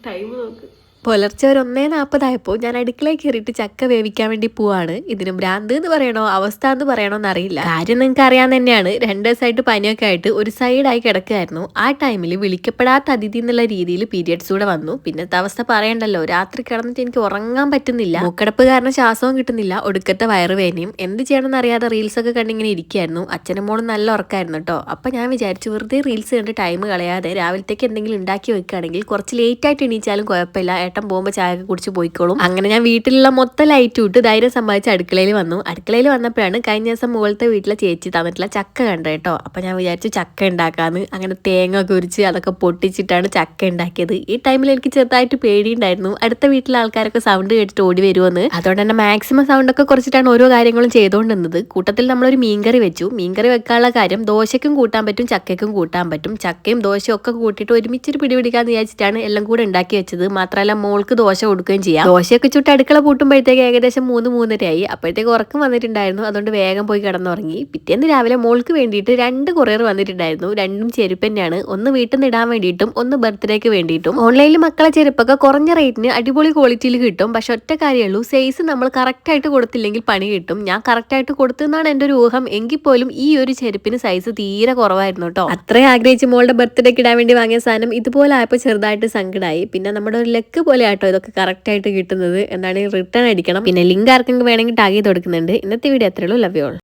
Time നോക്ക്. പുലർച്ചെ ഒരു 1:40 ഞാൻ അടുക്കളയിൽ കയറിയിട്ട് ചക്ക വേവിക്കാൻ വേണ്ടി പോവാണ്. ഇതിന് ഭ്രാന്ത് എന്ന് പറയണോ അവസ്ഥ എന്ന് പറയണോ എന്നറിയില്ല. കാര്യം നിങ്ങൾക്ക് അറിയാൻ തന്നെയാണ്. 2 ദിവസമായിട്ട് പനിയൊക്കെ ആയിട്ട് ഒരു സൈഡായി കിടക്കുകയായിരുന്നു. ആ ടൈമിൽ വിളിക്കപ്പെടാത്ത അതിഥി എന്നുള്ള രീതിയിൽ പീരിയഡ്സ് കൂടെ വന്നു. പിന്നത്തെ അവസ്ഥ പറയണ്ടല്ലോ, രാത്രി കിടന്നിട്ട് എനിക്ക് ഉറങ്ങാൻ പറ്റുന്നില്ല. മൂക്കടപ്പ് കാരണം ശ്വാസവും കിട്ടുന്നില്ല, ഒടുക്കത്തെ വയറുവേദനയും. എന്ത് ചെയ്യണമെന്ന് അറിയാതെ റീൽസ് ഒക്കെ കണ്ടിങ്ങനെ ഇരിക്കുകയായിരുന്നു. അച്ഛനും മോളും നല്ല ഉറക്കായിരുന്നു കേട്ടോ. അപ്പൊ ഞാൻ വിചാരിച്ചു വെറുതെ റീൽസ് കണ്ട് ടൈം കളയാതെ രാവിലത്തേക്ക് എന്തെങ്കിലും ഉണ്ടാക്കി വെക്കുകയാണെങ്കിൽ കുറച്ച് ലേറ്റ് ആയിട്ട് എണീച്ചാലും കുഴപ്പമില്ല, ഏട്ടൻ പോകുമ്പോൾ ചായ ഒക്കെ കുടിച്ച് പോയിക്കോളും. അങ്ങനെ ഞാൻ വീട്ടിലുള്ള മൊത്തം ലൈറ്റ് ഇട്ട് ധൈര്യം സമ്പാദിച്ച് അടുക്കളയിൽ വന്നു. അടുക്കളയിൽ വന്നപ്പോഴാണ് കഴിഞ്ഞ ദിവസം മുകളിലത്തെ വീട്ടിലെ ചേച്ചി തന്നിട്ടുള്ള ചക്ക കണ്ടത് കേട്ടോ. അപ്പൊ ഞാൻ വിചാരിച്ചു ചക്ക ഉണ്ടാക്കാന്ന്. അങ്ങനെ തേങ്ങ കുരിച്ച് അതൊക്കെ പൊട്ടിച്ചിട്ടാണ് ചക്ക ഉണ്ടാക്കിയത്. ഈ ടൈമിൽ എനിക്ക് ചെറുതായിട്ട് പേടിയുണ്ടായിരുന്നു, അടുത്ത വീട്ടിലെ ആൾക്കാരൊക്കെ സൗണ്ട് കേട്ടിട്ട് ഓടി വരുമെന്ന്. അതുകൊണ്ട് തന്നെ മാക്സിമം സൗണ്ട് ഒക്കെ കുറച്ചിട്ടാണ് ഓരോ കാര്യങ്ങളും ചെയ്തുകൊണ്ടിരുന്നത്. കൂട്ടത്തിൽ നമ്മളൊരു മീൻകറി വെച്ചു. മീൻകറി വെക്കാനുള്ള കാര്യം ദോശയ്ക്കും കൂട്ടാൻ പറ്റും, ചക്കയ്ക്കും കൂട്ടാൻ പറ്റും. ചക്കയും ദോശയും ഒക്കെ കൂട്ടിയിട്ട് ഒരുമിച്ചൊരു പിടി പിടിക്കാന്ന് വിചാരിച്ചിട്ടാണ് എല്ലാം കൂടെ ഉണ്ടാക്കി വെച്ചത്. മാത്രമല്ല മോൾക്ക് ദോശ കൊടുക്കുകയും ചെയ്യാം. ദോശയൊക്കെ ചുട്ട് അടുക്കള പൂട്ടുമ്പോഴത്തേക്ക് ഏകദേശം 3-3:30 ആയി. അപ്പോഴത്തേക്ക് ഉറക്കം വന്നിട്ടുണ്ടായിരുന്നു. അതുകൊണ്ട് വേഗം പോയി കിടന്നുറങ്ങി. പിറ്റേന്ന് രാവിലെ മോൾക്ക് വേണ്ടിയിട്ട് 2 കൊറിയർ വന്നിട്ടുണ്ടായിരുന്നു. രണ്ടും ചെരുപ്പ് തന്നെയാണ്. ഒന്ന് വീട്ടിൽ നിന്ന് ഇടാൻ വേണ്ടിയിട്ടും ഒന്ന് ബർത്ത്ഡേക്ക് വേണ്ടിയിട്ടും. ഓൺലൈനിൽ മക്കളെ ചെരുപ്പൊക്കെ കുറഞ്ഞ റേറ്റിന് അടിപൊളി ക്വാളിറ്റിയിൽ കിട്ടും. പക്ഷെ ഒറ്റ കാര്യമുള്ളൂ, സൈസ് നമ്മൾ കറക്റ്റായിട്ട് കൊടുത്തില്ലെങ്കിൽ പണി കിട്ടും. ഞാൻ കറക്റ്റായിട്ട് കൊടുത്തെന്നാണ് എൻ്റെ ഒരു ഊഹം. എങ്കിൽ പോലും ഈ ഒരു ചെരുപ്പിന് സൈസ് തീരെ കുറവായിരുന്നു കേട്ടോ. അത്രയും ആഗ്രഹിച്ച് മോളുടെ ബർത്ത്ഡേക്ക് ഇടാൻ വേണ്ടി വാങ്ങിയ സാധനം ഇതുപോലെ ആയപ്പോൾ ചെറുതായിട്ട് സങ്കടമായി. പിന്നെ നമ്മുടെ ഒരു ലക്ക് പോലെ ആട്ടോ ഇതൊക്കെ കറക്റ്റ് ആയിട്ട് കിട്ടുന്നത്. എന്താണ് റിട്ടേൺ അടിക്കണം. പിന്നെ ലിങ്ക് ആർക്കെങ്കിലും വേണമെങ്കിൽ ടാഗ് ചെയ്ത് കൊടുക്കുന്നുണ്ട്. ഇന്നത്തെ വീഡിയോ അത്രയുള്ളൂ. Love you all.